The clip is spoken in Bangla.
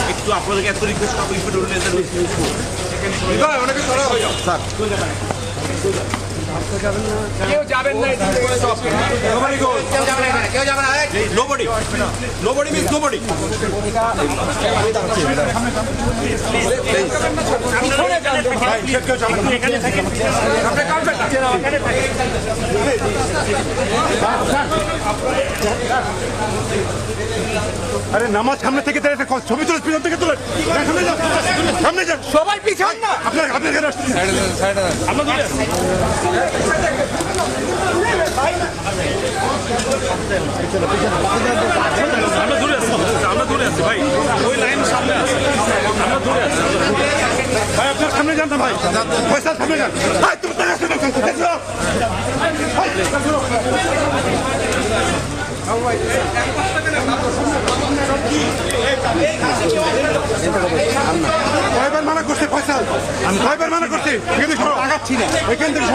একটু আপনাদেরকে এত রিকোয়েস্ট অনেকে সরা হয়ে যাও স্যার কেউ যাবেন না nobody means nobody আরে নামাজ সামনে থেকে ছবি তুলে পিছন থেকে তুলে সামনে যান সবাই পিছন না আপনার আমরা দূরে আছি ভাই ওই লাইন সামনে আছে আমরা দূরে আছি ভাই আপনার সামনে যান না ভাই পয়সা সামনে যান ভাই তুমি কয়বার মানা করছে পয়সা আমি কয়বার মানা করছি এখানে আগাচ্ছি না এখান থেকে